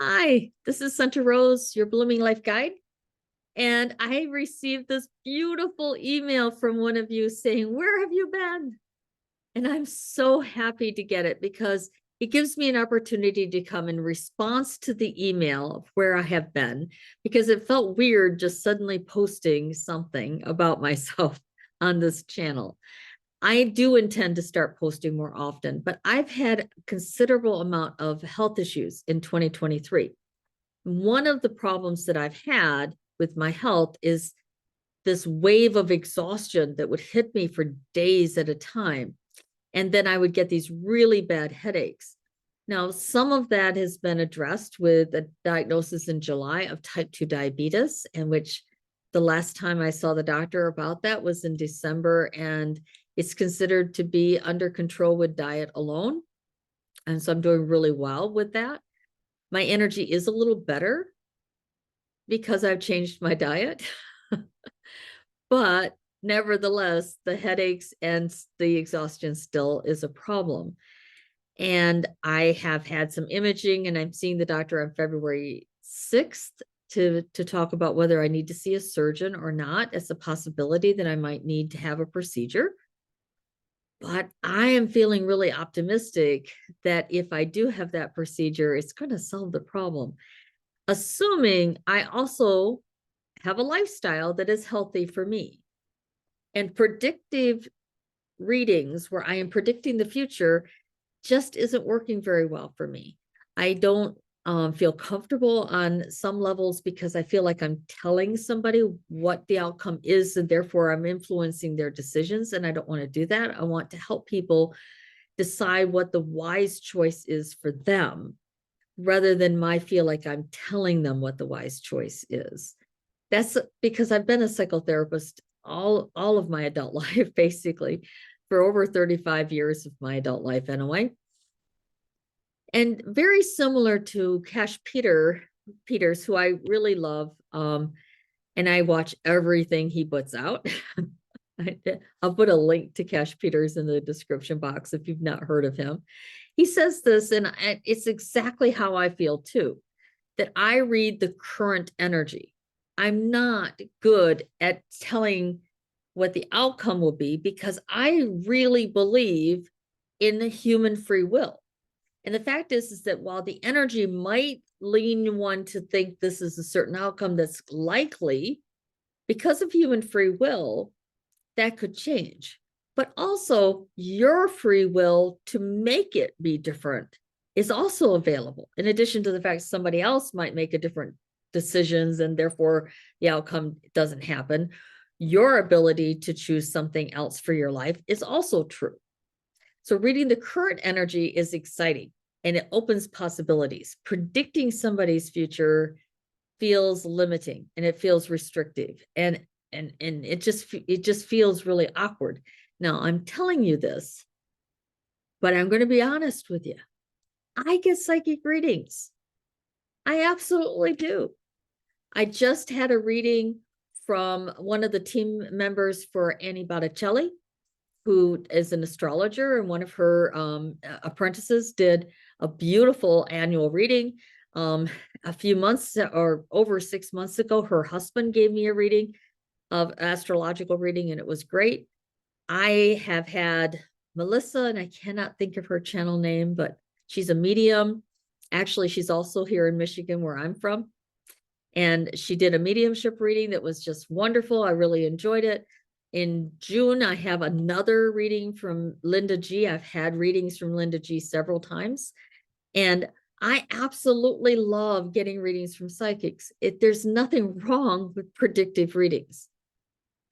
Hi, this is Senta Rose, your Blooming Life Guide. And I received this beautiful email from one of you saying, "Where have you been?" And I'm so happy to get it because it gives me an opportunity to come in response to the email of where I have been, because it felt weird just suddenly posting something about myself on this channel. I do intend to start posting more often, but I've had a considerable amount of health issues in 2023. One of the problems that I've had with my health is this wave of exhaustion that would hit me for days at a time. And then I would get these really bad headaches. Now, some of that has been addressed with a diagnosis in July of type 2 diabetes, in which the last time I saw the doctor about that was in December, and it's considered to be under control with diet alone. And so I'm doing really well with that. My energy is a little better because I've changed my diet. But nevertheless, the headaches and the exhaustion still is a problem. And I have had some imaging, and I'm seeing the doctor on February 6th to talk about whether I need to see a surgeon or not. It's a possibility that I might need to have a procedure. But I am feeling really optimistic that if I do have that procedure, it's going to solve the problem, assuming I also have a lifestyle that is healthy for me. And predictive readings, where I am predicting the future, just isn't working very well for me. I don't feel comfortable on some levels because I feel like I'm telling somebody what the outcome is, and therefore I'm influencing their decisions. And I don't want to do that. I want to help people decide what the wise choice is for them, rather than my feel like I'm telling them what the wise choice is. That's because I've been a psychotherapist all of my adult life, basically, for over 35 years of my adult life anyway. And very similar to Peters, who I really love, and I watch everything he puts out. I'll put a link to Cash Peters in the description box if you've not heard of him. He says this, and it's exactly how I feel too, that I read the current energy. I'm not good at telling what the outcome will be because I really believe in the human free will. And the fact is that while the energy might lean one to think this is a certain outcome that's likely, because of human free will, that could change. But also, your free will to make it be different is also available, in addition to the fact somebody else might make a different decisions and therefore the outcome doesn't happen. Your ability to choose something else for your life is also true. So reading the current energy is exciting, and it opens possibilities. Predicting somebody's future feels limiting, and it feels restrictive, and it just feels really awkward. Now, I'm telling you this, but I'm going to be honest with you. I get psychic readings. I absolutely do. I just had a reading from one of the team members for Annie Botticelli, who is an astrologer, and one of her apprentices did a beautiful annual reading. A few months or over 6 months ago, her husband gave me a reading of astrological reading, and it was great. I have had Melissa, and I cannot think of her channel name, but she's a medium. Actually, she's also here in Michigan, where I'm from. And she did a mediumship reading that was just wonderful. I really enjoyed it. In June, I have another reading from Linda G. I've had readings from Linda G several times. And I absolutely love getting readings from psychics. There's nothing wrong with predictive readings.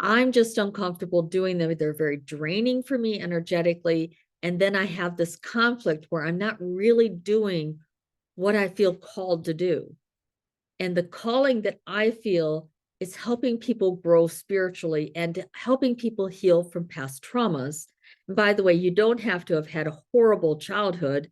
I'm just uncomfortable doing them. They're very draining for me energetically. And then I have this conflict where I'm not really doing what I feel called to do. And the calling that I feel is helping people grow spiritually and helping people heal from past traumas. And by the way, you don't have to have had a horrible childhood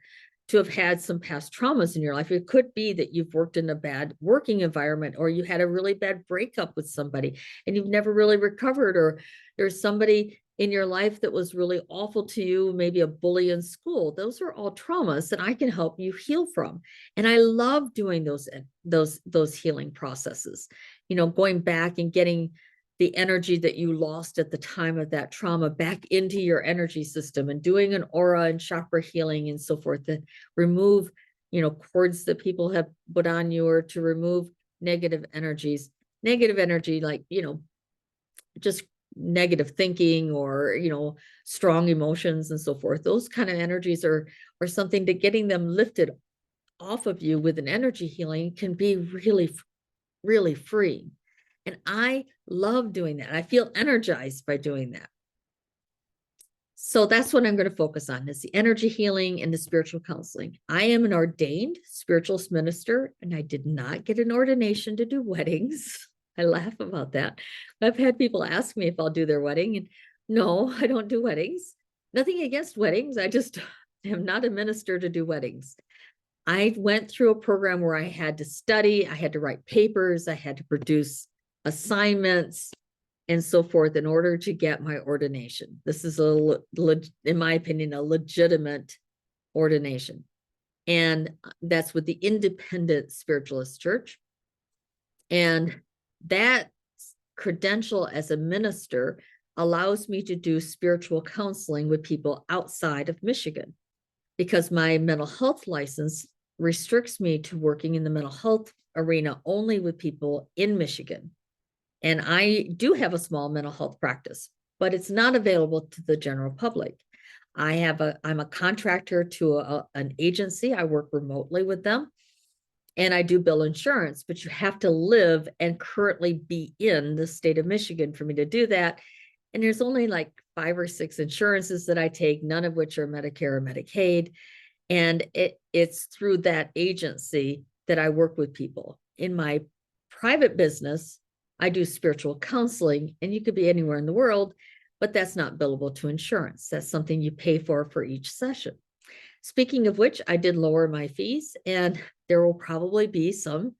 to have had some past traumas in your life. It could be that you've worked in a bad working environment, or you had a really bad breakup with somebody and you've never really recovered, or there's somebody in your life that was really awful to you, maybe a bully in school. Those are all traumas that I can help you heal from. And I love doing those healing processes, going back and getting the energy that you lost at the time of that trauma back into your energy system, and doing an aura and chakra healing and so forth, that remove, cords that people have put on you, or to remove negative energy, like, just negative thinking, or strong emotions and so forth. Those kind of energies are something that getting them lifted off of you with an energy healing can be really, really freeing. And I love doing that. I feel energized by doing that. So that's what I'm going to focus on, is the energy healing and the spiritual counseling. I am an ordained spiritualist minister, and I did not get an ordination to do weddings. I laugh about that. I've had people ask me if I'll do their wedding, and no, I don't do weddings. Nothing against weddings. I just am not a minister to do weddings. I went through a program where I had to study, I had to write papers, I had to produce assignments and so forth in order to get my ordination. This is in my opinion, a legitimate ordination. And that's with the Independent Spiritualist Church. And that credential as a minister allows me to do spiritual counseling with people outside of Michigan, because my mental health license restricts me to working in the mental health arena only with people in Michigan. And I do have a small mental health practice, but it's not available to the general public. I'm a contractor to an agency. I work remotely with them, and I do bill insurance, but you have to live and currently be in the state of Michigan for me to do that. And there's only like 5 or 6 insurances that I take, none of which are Medicare or Medicaid. And it's through that agency that I work with people. In my private business, I do spiritual counseling, and you could be anywhere in the world, but that's not billable to insurance. That's something you pay for each session. Speaking of which, I did lower my fees, and there will probably be some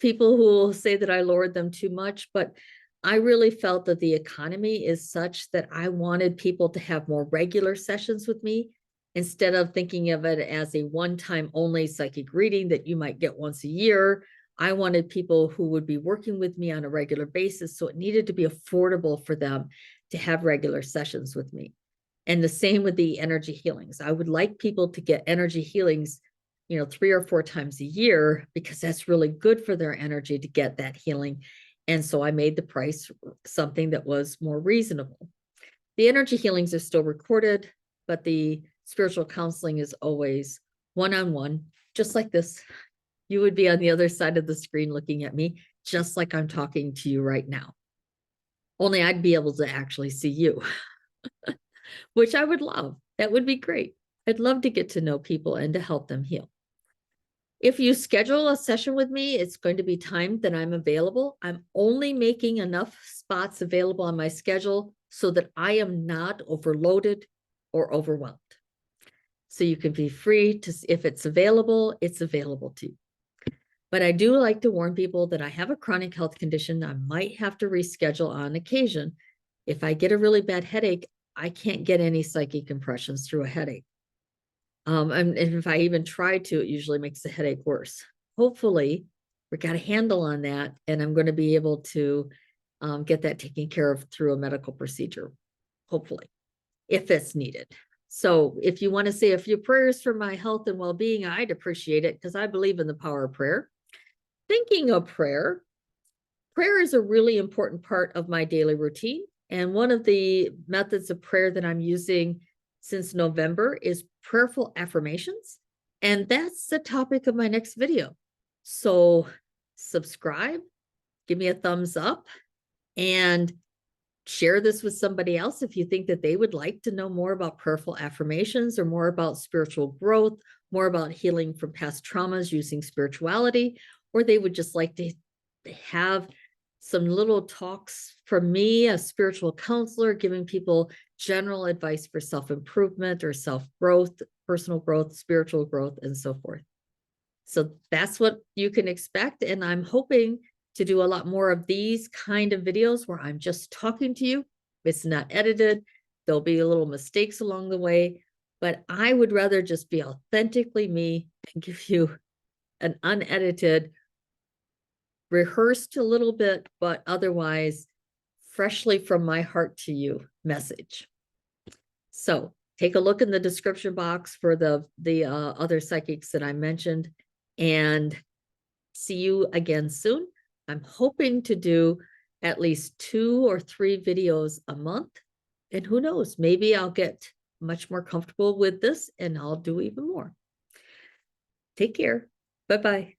people who will say that I lowered them too much, but I really felt that the economy is such that I wanted people to have more regular sessions with me, instead of thinking of it as a one-time only psychic reading that you might get once a year. I wanted people who would be working with me on a regular basis, so it needed to be affordable for them to have regular sessions with me. And the same with the energy healings. I would like people to get energy healings, 3 or 4 times a year, because that's really good for their energy to get that healing. And so I made the price something that was more reasonable. The energy healings are still recorded, but the spiritual counseling is always one-on-one, just like this. You would be on the other side of the screen looking at me, just like I'm talking to you right now. Only I'd be able to actually see you, which I would love. That would be great. I'd love to get to know people and to help them heal. If you schedule a session with me, it's going to be timed that I'm available. I'm only making enough spots available on my schedule so that I am not overloaded or overwhelmed. So you can be free to, if it's available to you. But I do like to warn people that I have a chronic health condition. I might have to reschedule on occasion. If I get a really bad headache, I can't get any psychic impressions through a headache. And if I even try to, it usually makes the headache worse. Hopefully, we got a handle on that, and I'm going to be able to get that taken care of through a medical procedure, hopefully, if it's needed. So if you want to say a few prayers for my health and well-being, I'd appreciate it, because I believe in the power of prayer. Thinking of prayer, prayer is a really important part of my daily routine. And one of the methods of prayer that I'm using since November is prayerful affirmations. And that's the topic of my next video. So subscribe, give me a thumbs up, and share this with somebody else if you think that they would like to know more about prayerful affirmations, or more about spiritual growth, more about healing from past traumas using spirituality, or they would just like to have some little talks from me, a spiritual counselor, giving people general advice for self-improvement or self-growth, personal growth, spiritual growth, and so forth. So that's what you can expect. And I'm hoping to do a lot more of these kind of videos where I'm just talking to you. It's not edited. There'll be little mistakes along the way, but I would rather just be authentically me and give you an unedited, rehearsed a little bit, but otherwise freshly from my heart to you message. So take a look in the description box for the other psychics that I mentioned, and see you again soon. I'm hoping to do at least 2 or 3 videos a month. And who knows, maybe I'll get much more comfortable with this and I'll do even more. Take care. Bye-bye.